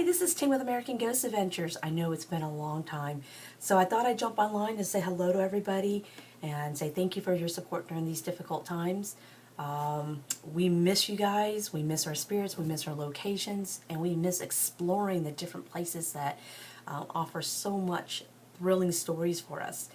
Hi, this is Ting with American Ghost Adventures. I know it's been a long time, so I thought I'd jump online and say hello to everybody and say thank you for your support during these difficult times. We miss you guys, we miss our spirits, we miss our locations, and we miss exploring the different places that offer so much thrilling stories for us.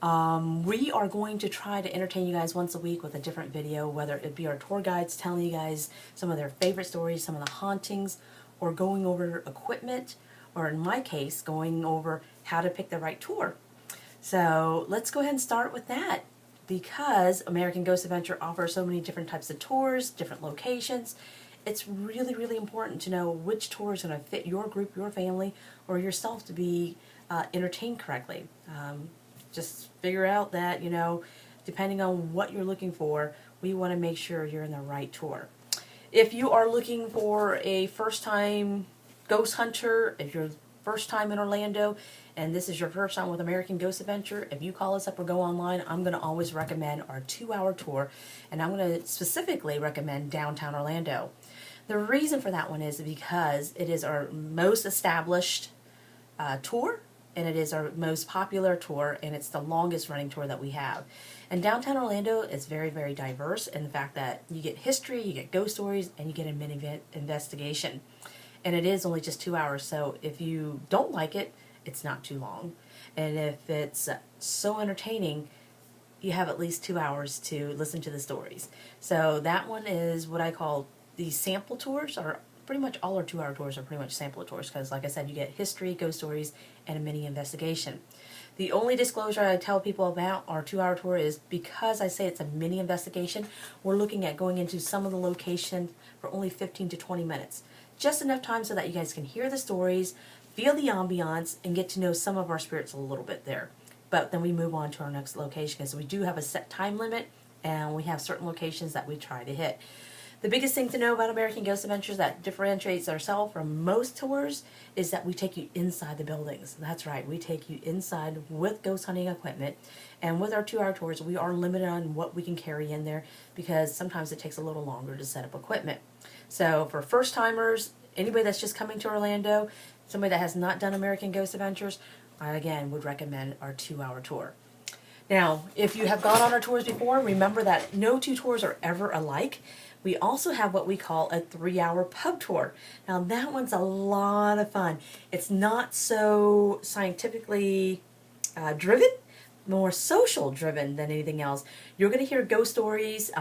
We are going to try to entertain you guys once a week with a different video, whether it be our tour guides telling you guys some of their favorite stories, some of the hauntings, or going over equipment, or in my case, going over how to pick the right tour. So let's go ahead and start with that. Because American Ghost Adventure offers so many different types of tours, different locations, it's really, really important to know which tour is going to fit your group, your family, or yourself to be entertained correctly. Just figure out that, depending on what you're looking for, we want to make sure you're in the right tour. If you are looking for a first-time ghost hunter, if you're first time in Orlando, and this is your first time with American Ghost Adventure, if you call us up or go online, I'm going to always recommend our 2-hour tour, and I'm going to specifically recommend downtown Orlando. The reason for that one is because it is our most established tour, and it is our most popular tour, and it's the longest running tour that we have. And downtown Orlando is very, very diverse in the fact that you get history, you get ghost stories, and you get a mini investigation. And it is only just 2 hours, so if you don't like it, it's not too long. And if it's so entertaining, you have at least 2 hours to listen to the stories. So that one is what I call the sample tours, or pretty much all our 2-hour tours are pretty much sample tours, because like I said, you get history, ghost stories, and a mini investigation. The only disclosure I tell people about our 2-hour tour is because I say it's a mini investigation, we're looking at going into some of the locations for only 15 to 20 minutes. Just enough time so that you guys can hear the stories, feel the ambiance, and get to know some of our spirits a little bit there. But then we move on to our next location, because we do have a set time limit, and we have certain locations that we try to hit. The biggest thing to know about American Ghost Adventures that differentiates ourselves from most tours is that we take you inside the buildings. That's right, we take you inside with ghost hunting equipment. And with our 2-hour tours, we are limited on what we can carry in there, because sometimes it takes a little longer to set up equipment. So for first timers, anybody that's just coming to Orlando, somebody that has not done American Ghost Adventures, I again would recommend our 2-hour tour. Now, if you have gone on our tours before, remember that no 2 tours are ever alike. We also have what we call a 3-hour pub tour. Now that one's a lot of fun. It's not so scientifically driven, more social driven than anything else. You're going to hear ghost stories.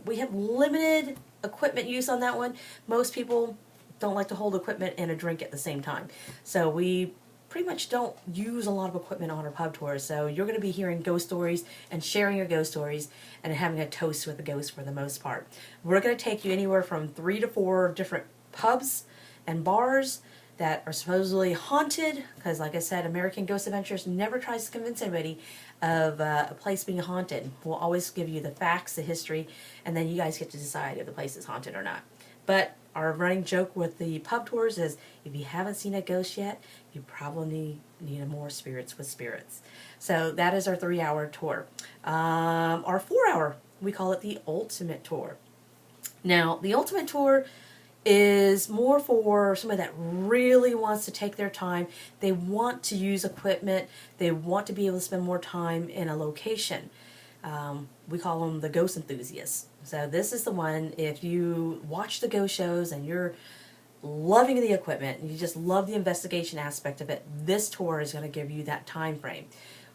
We have limited equipment use on that one. Most people don't like to hold equipment and a drink at the same time. So we pretty much don't use a lot of equipment on our pub tours. So you're going to be hearing ghost stories and sharing your ghost stories and having a toast with the ghost for the most part. We're going to take you anywhere from 3 to 4 different pubs and bars that are supposedly haunted, because like I said, American Ghost Adventures never tries to convince anybody of a place being haunted. We'll always give you the facts, the history, and then you guys get to decide if the place is haunted or not. But our running joke with the pub tours is, if you haven't seen a ghost yet, you probably need more spirits with spirits. So that is our 3-hour tour. Our 4-hour, we call it the Ultimate Tour. Now, the Ultimate Tour is more for somebody that really wants to take their time. They want to use equipment. They want to be able to spend more time in a location. We call them the ghost enthusiasts. So this is the one, if you watch the ghost shows and you're loving the equipment and you just love the investigation aspect of it, this tour is going to give you that time frame.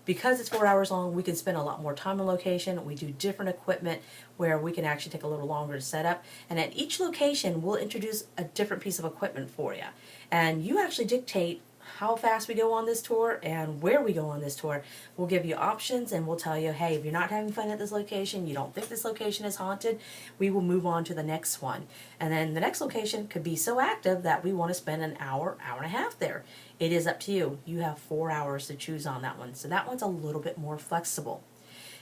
Because it's 4 hours long, we can spend a lot more time on location. We do different equipment where we can actually take a little longer to set up. And at each location, we'll introduce a different piece of equipment for you. And you actually dictate how fast we go on this tour and where we go on this tour. We'll give you options, and we'll tell you, hey, if you're not having fun at this location, you don't think this location is haunted, we will move on to the next one. And then the next location could be so active that we want to spend an hour, hour and a half there. It is up to you. You have 4 hours to choose on that one. So that one's a little bit more flexible.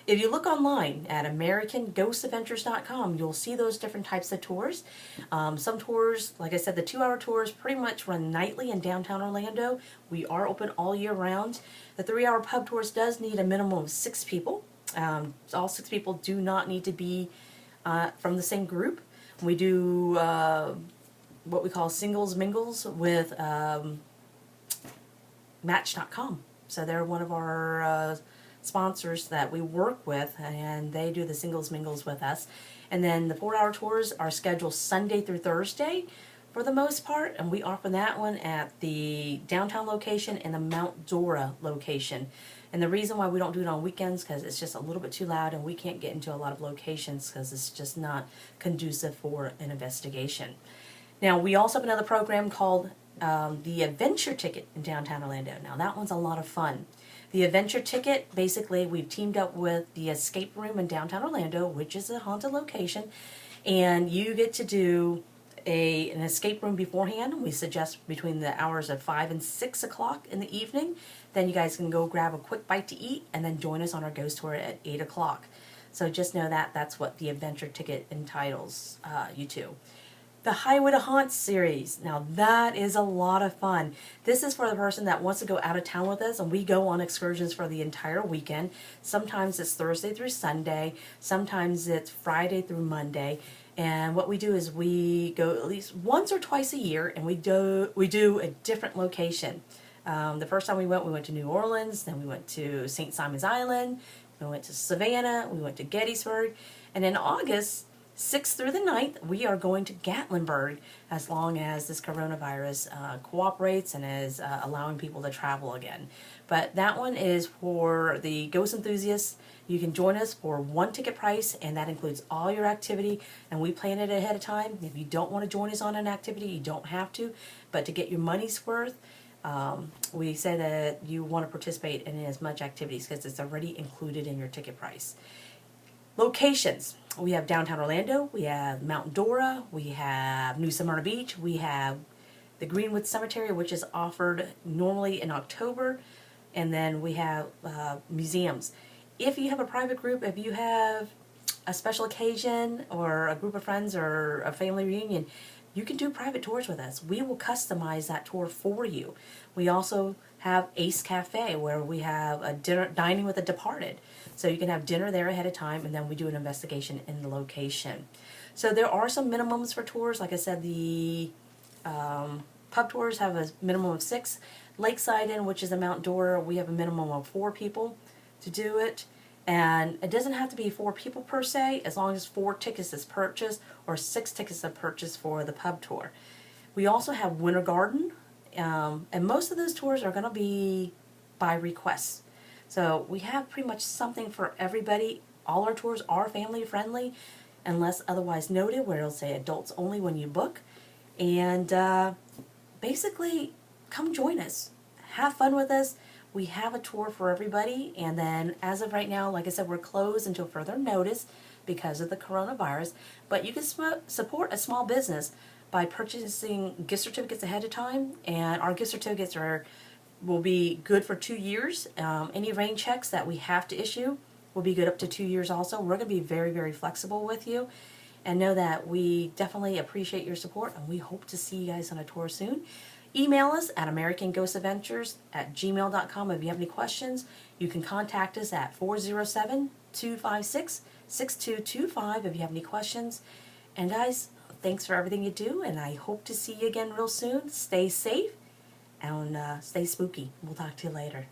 If you look online at AmericanGhostAdventures.com, you'll see those different types of tours. Some tours, like I said, the 2-hour tours pretty much run nightly in downtown Orlando. We are open all year round. The 3-hour pub tours does need a minimum of 6 people. All 6 people do not need to be from the same group. We do what we call singles mingles with Match.com. So they're one of our sponsors that we work with, and they do the singles mingles with us. And then the 4-hour tours are scheduled Sunday through Thursday for the most part, and we offer that one at the downtown location and the Mount Dora location. And the reason why we don't do it on weekends, because it's just a little bit too loud and we can't get into a lot of locations because it's just not conducive for an investigation. Now, we also have another program called the Adventure Ticket in downtown Orlando. Now, that one's a lot of fun. The Adventure Ticket, basically, we've teamed up with the Escape Room in downtown Orlando, which is a haunted location, and you get to do an escape room beforehand. We suggest between the hours of 5 and 6 o'clock in the evening. Then you guys can go grab a quick bite to eat and then join us on our ghost tour at 8 o'clock. So just know that that's what the Adventure Ticket entitles you to. The Highway to Haunt series. Now that is a lot of fun. This is for the person that wants to go out of town with us, and we go on excursions for the entire weekend. Sometimes it's Thursday through Sunday. Sometimes it's Friday through Monday. And what we do is we go at least once or twice a year, and we do a different location. The first time we went to New Orleans, then we went to St. Simon's Island, we went to Savannah, we went to Gettysburg, and in August 6th through the 9th, we are going to Gatlinburg, as long as this coronavirus cooperates and is allowing people to travel again. But that one is for the ghost enthusiasts. You can join us for one ticket price, and that includes all your activity, and we plan it ahead of time. If you don't want to join us on an activity, you don't have to, but to get your money's worth, we say that you want to participate in as much activities because it's already included in your ticket price. Locations. We have downtown Orlando, we have Mount Dora, we have New Smyrna Beach, we have the Greenwood Cemetery, which is offered normally in October, and then we have museums. If you have a private group, if you have a special occasion or a group of friends or a family reunion, you can do private tours with us. We will customize that tour for you. We also have Ace Cafe, where we have a dinner, dining with the departed. So you can have dinner there ahead of time, and then we do an investigation in the location. So there are some minimums for tours. Like I said, the pub tours have a minimum of 6. Lakeside Inn, which is in Mount Dora, we have a minimum of 4 people to do it. And it doesn't have to be 4 people per se, as long as 4 tickets is purchased or 6 tickets are purchased for the pub tour. We also have Winter Garden, and most of those tours are going to be by request. So we have pretty much something for everybody. All our tours are family friendly, unless otherwise noted, where it'll say adults only when you book. And basically, come join us. Have fun with us. We have a tour for everybody, and then as of right now, like I said, we're closed until further notice because of the coronavirus, but you can support a small business by purchasing gift certificates ahead of time, and our gift certificates will be good for 2 years. Any rain checks that we have to issue will be good up to 2 years also. We're going to be very, very flexible with you, and know that we definitely appreciate your support, and we hope to see you guys on a tour soon. Email us at americanghostadventures@gmail.com if you have any questions. You can contact us at 407-256-6225 if you have any questions. And guys, thanks for everything you do, and I hope to see you again real soon. Stay safe and stay spooky. We'll talk to you later.